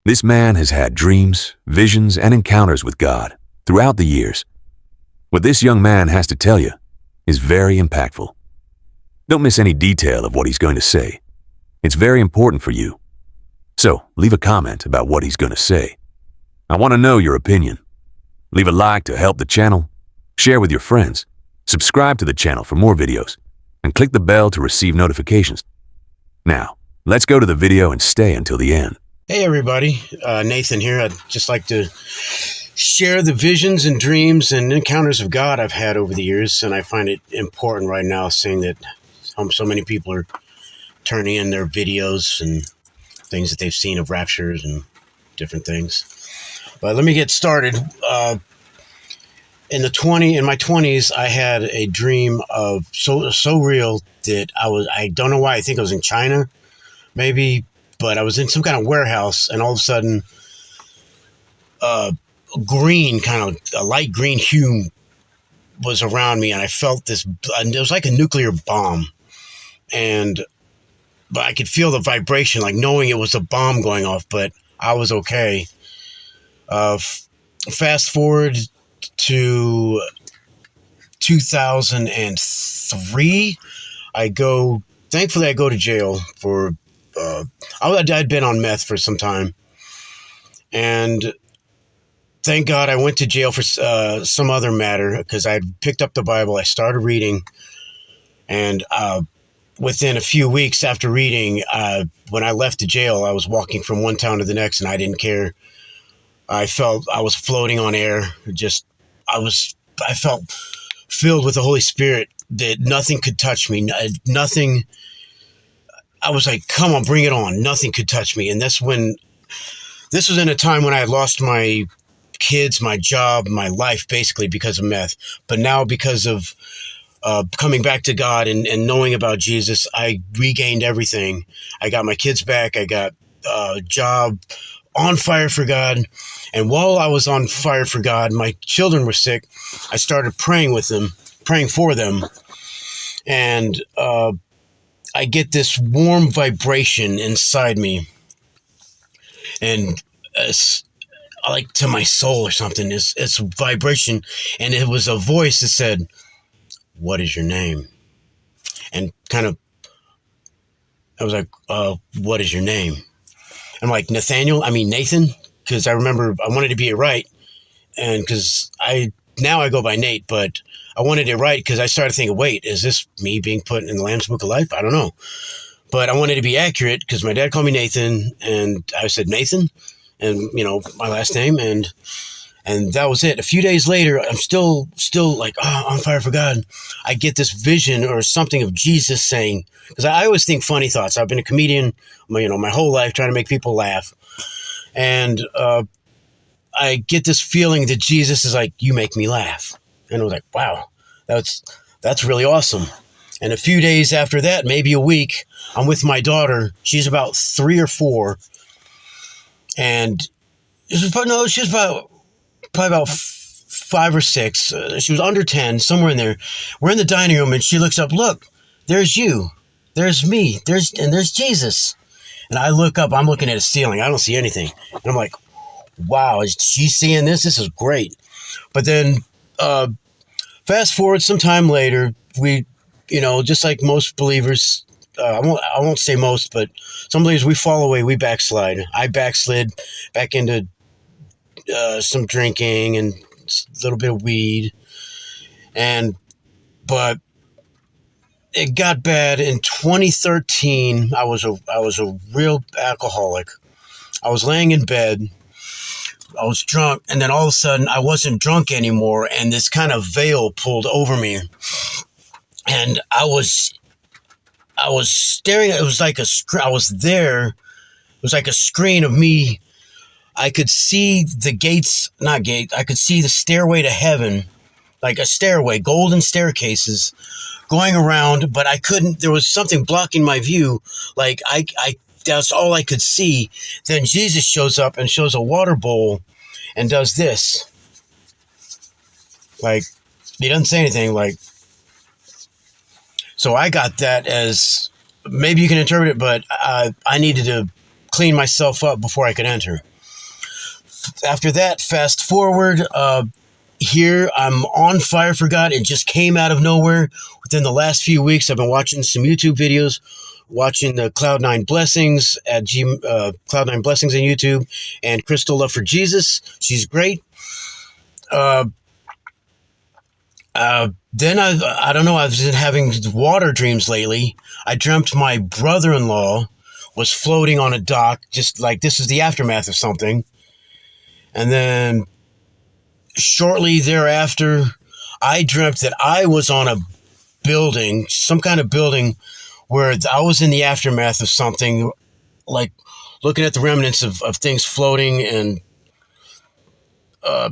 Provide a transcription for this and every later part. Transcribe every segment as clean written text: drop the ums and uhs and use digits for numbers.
This man has had dreams, visions, and encounters with God throughout the years. What this young man has to tell you is very impactful. Don't miss any detail of what he's going to say. It's very important for you. So leave a comment about what he's going to say. I want to know your opinion. Leave a like to help the channel, share with your friends, subscribe to the channel for more videos, and click the bell to receive notifications. Now, let's go to the video and stay until the end. Hey everybody, Nathan here. I'd just like to share the visions and dreams and encounters of God I've had over the years, and I find it important right now seeing that so many people are turning in their videos and things that they've seen of raptures and different things. But let me get started. In my 20s, I had a dream of so real that I don't know why, I think I was in China, maybe, but I was in some kind of warehouse, and all of a sudden, green, kind of a light green hue was around me, and I felt this, it was like a nuclear bomb, but I could feel the vibration, like knowing it was a bomb going off, but I was okay. Fast forward to 2003, thankfully I go to jail for, I'd been on meth for some time, and thank God I went to jail for some other matter, because I picked up the Bible, I started reading, and within a few weeks after reading, when I left the jail, I was walking from one town to the next, and I didn't care. I felt I was floating on air. I felt filled with the Holy Spirit, that nothing could touch me. Nothing. I was like, come on, bring it on. Nothing could touch me. And this was in a time when I had lost my kids, my job, my life, basically because of meth. But now, because of coming back to God and knowing about Jesus, I regained everything. I got my kids back. I got a job, on fire for God. And while I was on fire for God, my children were sick. I started praying for them. And I get this warm vibration inside me, and it's like to my soul or something. It's vibration, and it was a voice that said, "What is your name?" And I was like, "What is your name?" I'm like, Nathan, because I remember I wanted to be it right, and because now I go by Nate, but I wanted it right because I started thinking, wait, is this me being put in the Lamb's Book of Life? I don't know. But I wanted to be accurate because my dad called me Nathan, and I said Nathan, and, my last name, and that was it. A few days later, I'm still like, on fire for God. I get this vision or something of Jesus saying, because I always think funny thoughts. I've been a comedian, my whole life, trying to make people laugh. And I get this feeling that Jesus is like, you make me laugh. And I was like, wow, that's really awesome. And a few days after that, maybe a week, I'm with my daughter. She's about 3 or 4. And she was probably about 5 or 6. She was under 10, somewhere in there. We're in the dining room, and she looks up, look, there's you. There's me. There's Jesus. And I look up, I'm looking at a ceiling. I don't see anything. And I'm like, wow, is she seeing this? This is great. But then fast forward some time later, we, just like most believers, I won't say most, but some believers, we fall away, we backslide. I backslid back into some drinking and a little bit of weed. But it got bad in 2013. I was a real alcoholic. I was laying in bed. I was drunk, and then all of a sudden I wasn't drunk anymore, and this kind of veil pulled over me, and I was staring. It was like I was there. It was like a screen of me. I could see the I could see the stairway to heaven, like a stairway, golden staircases going around, but I couldn't. There was something blocking my view. Like that's all I could see. Then Jesus shows up and shows a water bowl and does this. Like, he doesn't say anything. Like, so I got that as, maybe you can interpret it, but I needed to clean myself up before I could enter. after that, fast forward, here I'm on fire for God. It just came out of nowhere. Within the last few weeks, I've been watching some YouTube videos, watching the Cloud9 Blessings at Cloud9 Blessings on YouTube, and Crystal Love for Jesus. She's great. Then I don't know, I've been having water dreams lately. I dreamt my brother-in-law was floating on a dock, just like this is the aftermath of something. And then shortly thereafter, I dreamt that I was on a building, some kind of building, where I was in the aftermath of something, like looking at the remnants of things floating, and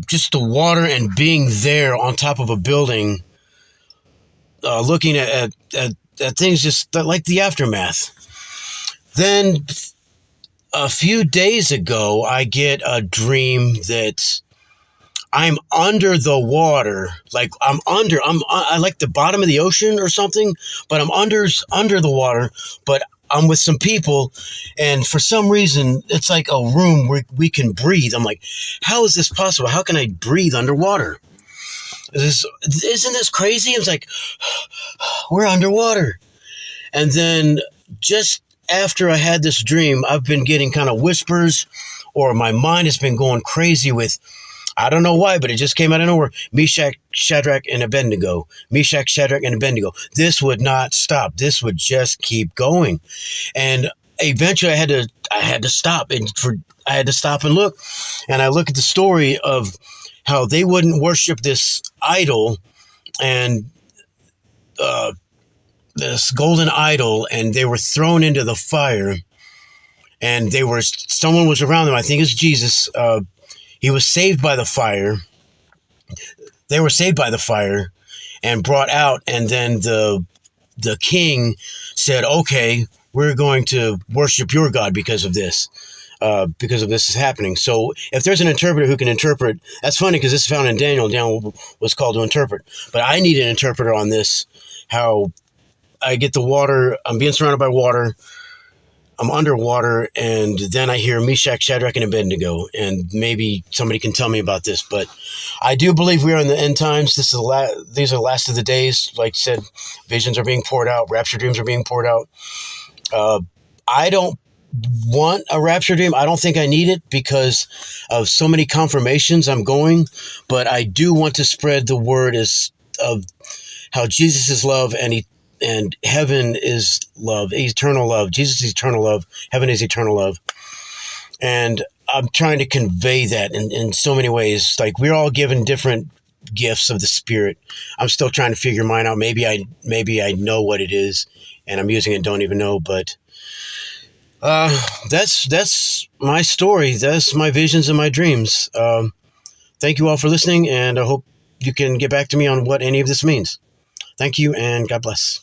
just the water, and being there on top of a building, looking at things just like the aftermath. Then a few days ago, I get a dream that I'm under the water. Like I like the bottom of the ocean or something, but I'm under the water, but I'm with some people, and for some reason, it's like a room where we can breathe. I'm like, how is this possible? How can I breathe underwater? Isn't this crazy? I was like, we're underwater. And then just after I had this dream, I've been getting kind of whispers, or my mind has been going crazy with, I don't know why, but it just came out of nowhere. Meshach, Shadrach, and Abednego. Meshach, Shadrach, and Abednego. This would not stop. This would just keep going. And eventually I had to stop, and I had to stop and look. And I look at the story of how they wouldn't worship this idol, and this golden idol, and they were thrown into the fire, and someone was around them. I think it's Jesus. He was saved by the fire. They were saved by the fire and brought out. And then the king said, okay, we're going to worship your God because of this is happening. So if there's an interpreter who can interpret, that's funny because this is found in Daniel. Daniel was called to interpret. But I need an interpreter on this, how I get the water, I'm being surrounded by water, I'm underwater, and then I hear Meshach, Shadrach, and Abednego, and maybe somebody can tell me about this. But I do believe we are in the end times. These are the last of the days. Like I said, visions are being poured out, rapture dreams are being poured out. I don't want a rapture dream. I don't think I need it because of so many confirmations I'm going, but I do want to spread the word of how Jesus is love, and heaven is love, eternal love. Jesus is eternal love. Heaven is eternal love. And I'm trying to convey that in so many ways. Like, we're all given different gifts of the Spirit. I'm still trying to figure mine out. Maybe I know what it is, and I'm using it, don't even know. But that's my story. That's my visions and my dreams. Thank you all for listening, and I hope you can get back to me on what any of this means. Thank you, and God bless.